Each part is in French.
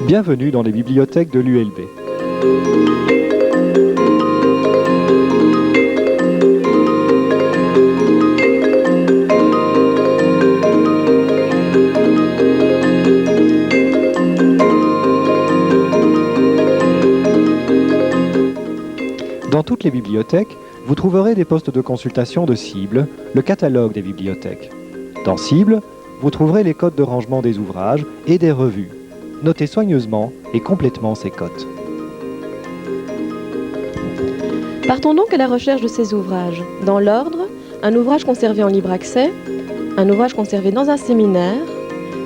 Bienvenue dans les bibliothèques de l'ULB. Dans toutes les bibliothèques, vous trouverez des postes de consultation de Cible, le catalogue des bibliothèques. Dans Cible, vous trouverez les codes de rangement des ouvrages et des revues. Notez soigneusement et complètement ces codes. Partons donc à la recherche de ces ouvrages. Dans l'ordre, un ouvrage conservé en libre accès, un ouvrage conservé dans un séminaire,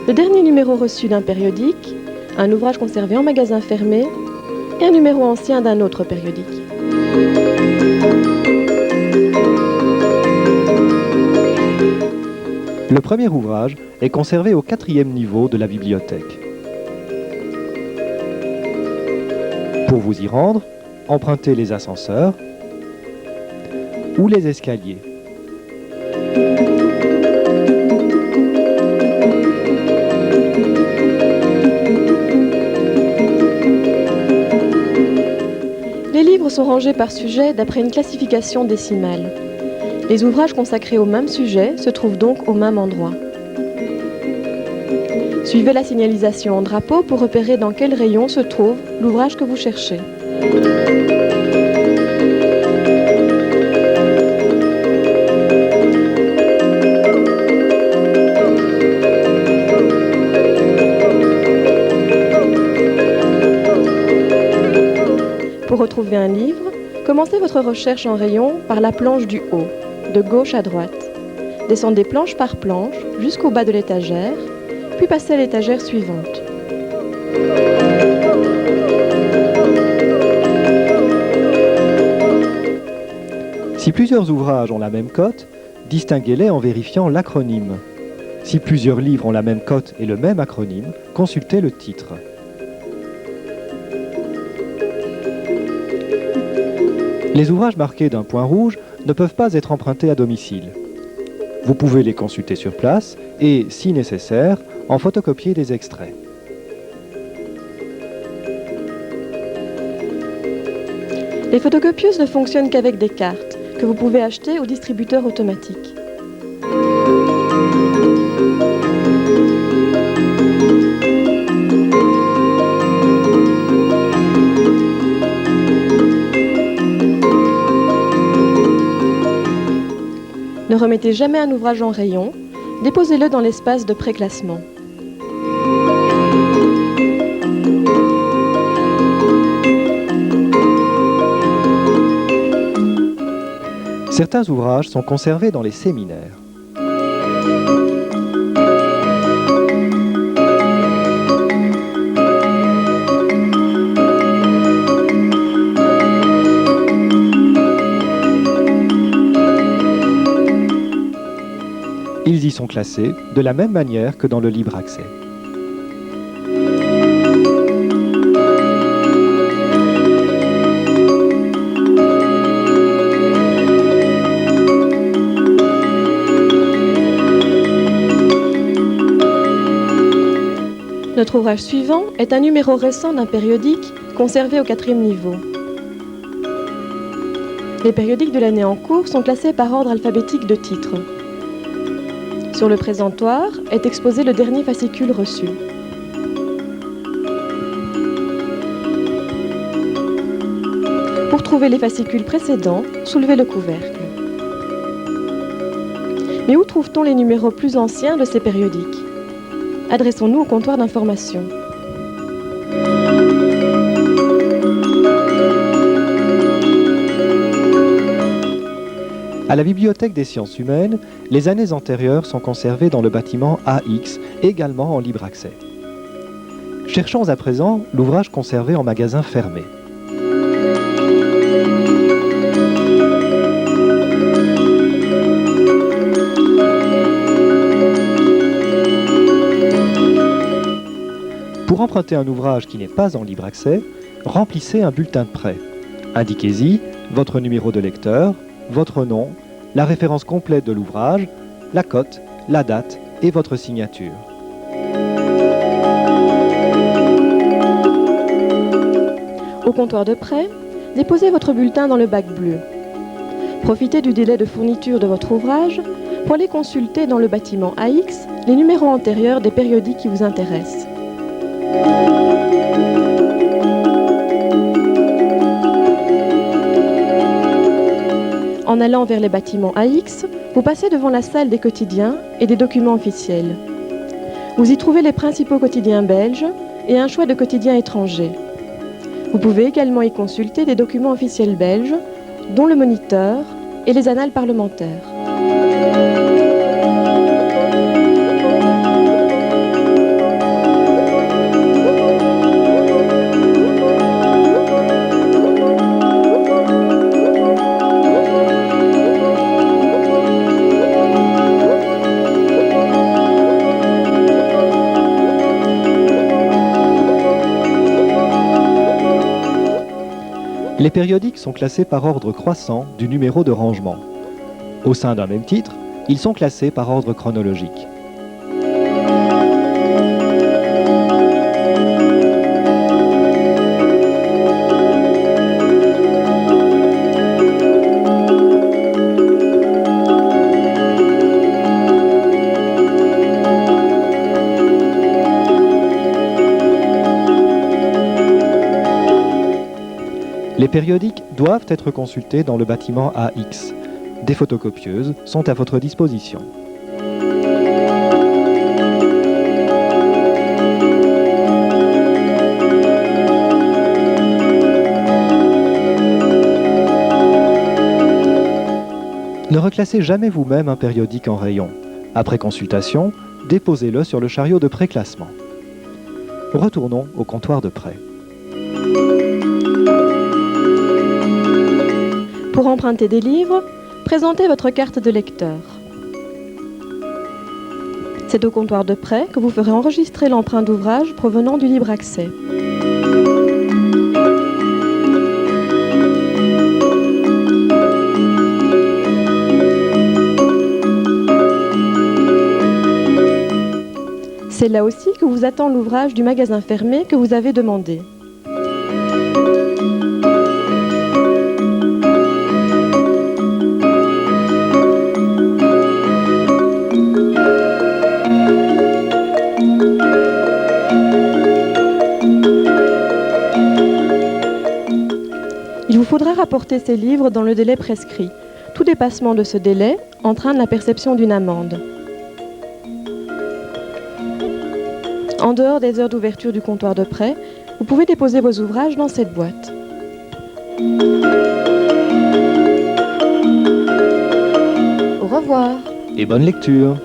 le dernier numéro reçu d'un périodique, un ouvrage conservé en magasin fermé et un numéro ancien d'un autre périodique. Le premier ouvrage est conservé au 4e niveau de la bibliothèque. Pour vous y rendre, empruntez les ascenseurs ou les escaliers. Les livres sont rangés par sujet d'après une classification décimale. Les ouvrages consacrés au même sujet se trouvent donc au même endroit. Suivez la signalisation en drapeau pour repérer dans quel rayon se trouve l'ouvrage que vous cherchez. Pour retrouver un livre, commencez votre recherche en rayon par la planche du haut, de gauche à droite. Descendez planche par planche jusqu'au bas de l'étagère, puis passez à l'étagère suivante. Si plusieurs ouvrages ont la même cote, distinguez-les en vérifiant l'acronyme. Si plusieurs livres ont la même cote et le même acronyme, consultez le titre. Les ouvrages marqués d'un point rouge ne peuvent pas être empruntés à domicile. Vous pouvez les consulter sur place et, si nécessaire, en photocopier des extraits. Les photocopieuses ne fonctionnent qu'avec des cartes, que vous pouvez acheter au distributeur automatique. Ne remettez jamais un ouvrage en rayon, déposez-le dans l'espace de préclassement. Certains ouvrages sont conservés dans les séminaires. Ils y sont classés de la même manière que dans le libre accès. Notre ouvrage suivant est un numéro récent d'un périodique conservé au 4e niveau. Les périodiques de l'année en cours sont classés par ordre alphabétique de titre. Sur le présentoir est exposé le dernier fascicule reçu. Pour trouver les fascicules précédents, soulevez le couvercle. Mais où trouve-t-on les numéros plus anciens de ces périodiques ? Adressons-nous au comptoir d'information. À la Bibliothèque des sciences humaines, les années antérieures sont conservées dans le bâtiment AX, également en libre accès. Cherchons à présent l'ouvrage conservé en magasin fermé. empruntez un ouvrage qui n'est pas en libre accès, remplissez un bulletin de prêt. Indiquez-y votre numéro de lecteur, votre nom, la référence complète de l'ouvrage, la cote, la date et votre signature. Au comptoir de prêt, déposez votre bulletin dans le bac bleu. Profitez du délai de fourniture de votre ouvrage pour aller consulter dans le bâtiment AX les numéros antérieurs des périodiques qui vous intéressent. En allant vers les bâtiments AX, vous passez devant la salle des quotidiens et des documents officiels. Vous y trouvez les principaux quotidiens belges et un choix de quotidiens étrangers. Vous pouvez également y consulter des documents officiels belges, dont le Moniteur et les annales parlementaires. Les périodiques sont classés par ordre croissant du numéro de rangement. Au sein d'un même titre, ils sont classés par ordre chronologique. Les périodiques doivent être consultés dans le bâtiment AX. Des photocopieuses sont à votre disposition. Ne reclassez jamais vous-même un périodique en rayon. Après consultation, déposez-le sur le chariot de préclassement. Retournons au comptoir de prêt. Pour emprunter des livres, présentez votre carte de lecteur. C'est au comptoir de prêt que vous ferez enregistrer l'emprunt d'ouvrage provenant du libre accès. C'est là aussi que vous attend l'ouvrage du magasin fermé que vous avez demandé. Il vous faudra rapporter ces livres dans le délai prescrit. Tout dépassement de ce délai entraîne la perception d'une amende. En dehors des heures d'ouverture du comptoir de prêt, vous pouvez déposer vos ouvrages dans cette boîte. Au revoir. Et bonne lecture!